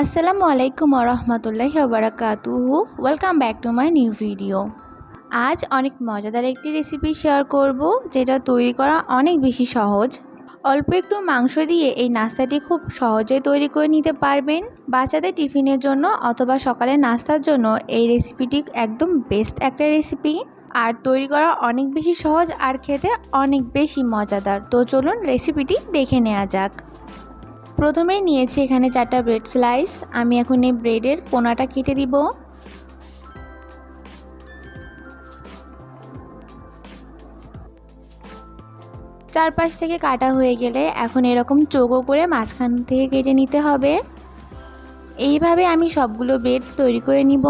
আসসালামু আলাইকুম ওরহমতুল্লাহি ওবারাকাতুহু। Welcome back to my new video. আজ অনেক মজাদার একটি রেসিপি শেয়ার করব, যেটা তৈরি করা অনেক বেশি সহজ। অল্প একটু মাংস দিয়ে এই নাস্তাটি খুব সহজেই তৈরি করে নিতে পারবেন। বাচ্চাদের টিফিনের জন্য অথবা সকালের নাস্তার জন্য এই রেসিপিটি একদম বেস্ট একটা রেসিপি। আর তৈরি করা অনেক বেশি সহজ আর খেতে অনেক বেশি মজাদার। তো চলুন রেসিপিটি দেখে নেওয়া যাক। প্রথমেই নিয়েছি এখানে 4টা ব্রেড স্লাইস। আমি এখন এই ব্রেডের কোনাটা কেটে দিব। চারপাশ থেকে কাটা হয়ে গেলে এখন এরকম চৌকো করে মাঝখান থেকে কেটে নিতে হবে। এইভাবে আমি সবগুলো ব্রেড তৈরি করে নিব।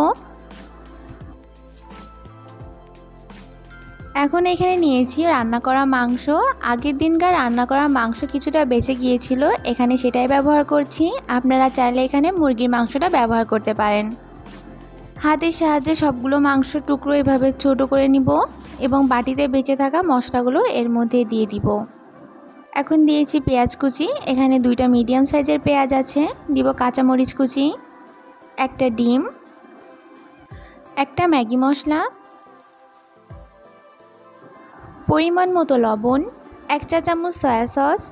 এখন এখানে নিয়েছি রান্না করা মাংস। আগের দিনকার রান্না করা মাংস কিছুটা বেঁচে গিয়েছিল, এখানে সেটাই ব্যবহার করছি। আপনারা চাইলে এখানে মুরগির মাংসটা ব্যবহার করতে পারেন। হাতের সাহায্যে সবগুলো মাংস টুকরো এভাবে ছোট করে নিব এবং বাটিতে বেঁচে থাকা মশলাগুলো এর মধ্যে দিয়ে দিব। এখন দিয়েছি পেঁয়াজ কুচি। এখানে 2টা মিডিয়াম সাইজের পেঁয়াজ আছে। দিব কাঁচামরিচ কুচি, একটা ডিম, একটা ম্যাগি মশলা, পরিমাণ মতো লবণ, 1 চা চামচ সয়া সস,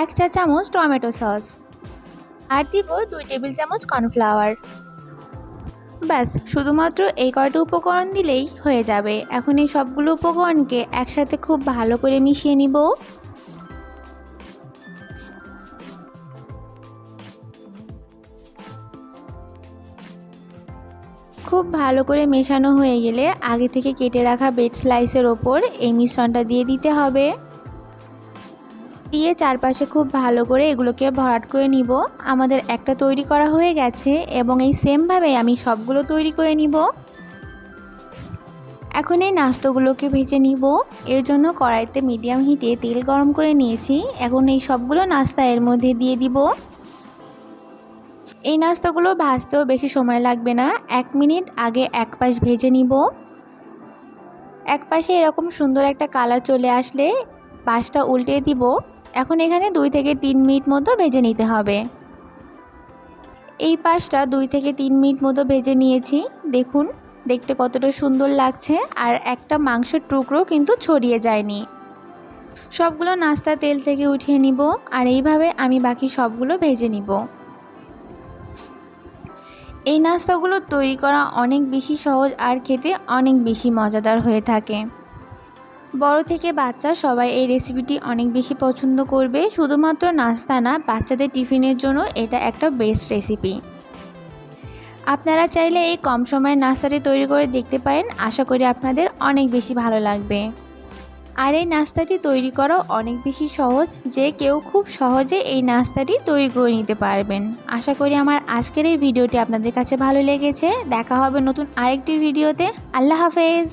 1 চা চামচ টমেটো সস, আর দিব 2 টেবিল চামচ কর্নফ্লাওয়ার। ব্যাস, শুধুমাত্র এই কয়টা উপকরণ দিলেই হয়ে যাবে। এখন এই সবগুলো উপকরণকে একসাথে খুব ভালো করে মিশিয়ে নিব। খুব ভালো করে মেশানো হয়ে গেলে আগে থেকে কেটে রাখা ব্রেড স্লাইসের ওপর এই মিশ্রণটা দিয়ে দিতে হবে। দিয়ে চারপাশে খুব ভালো করে এগুলোকে ভরাট করে নিব। আমাদের একটা তৈরি করা হয়ে গেছে এবং এই সেমভাবে আমি সবগুলো তৈরি করে নিব। এখন এই নাস্তাগুলোকে ভেজে নিব। এর জন্য কড়াইতে মিডিয়াম হিটে তেল গরম করে নিয়েছি। এখন এই সবগুলো নাস্তা এর মধ্যে দিয়ে দিব। এই নাস্তাগুলো ভাজতেও বেশি সময় লাগবে না। 1 মিনিট আগে এক পাশ ভেজে নিব। এক পাশে এরকম সুন্দর একটা কালার চলে আসলে পাশটা উল্টে দিব। এখন এখানে 2 থেকে 3 মিনিট মতো ভেজে নিতে হবে। এই পাশটা 2 থেকে 3 মিনিট মতো ভেজে নিয়েছি। দেখুন দেখতে কতটা সুন্দর লাগছে, আর একটা মাংসের টুকরো কিন্তু ছড়িয়ে যায়নি। সবগুলো নাস্তা তেল থেকে উঠিয়ে নিব, আর এইভাবে আমি বাকি সবগুলো ভেজে নিব। এই নাস্তাগুলো তৈরি করা অনেক বেশি সহজ আর খেতে অনেক বেশি মজাদার হয়ে থাকে। বড় থেকে বাচ্চা সবাই এই রেসিপিটি অনেক বেশি পছন্দ করবে। শুধুমাত্র নাস্তা না, বাচ্চাদের টিফিনের জন্য এটা একটা বেস্ট রেসিপি। আপনারা চাইলে এই কম সময়ে নাস্তাটি তৈরি করে দেখতে পারেন। আশা করি আপনাদের অনেক বেশি ভালো লাগবে। আর এই নাস্তাটি তৈরি করাও অনেক বেশি সহজ, যে কেউ খুব সহজে এই নাস্তাটি তৈরি করে নিতে পারবেন। আশা করি আমার আজকের এই ভিডিওটি আপনাদের কাছে ভালো লেগেছে। দেখা হবে নতুন আরেকটি ভিডিওতে। আল্লাহ হাফেজ।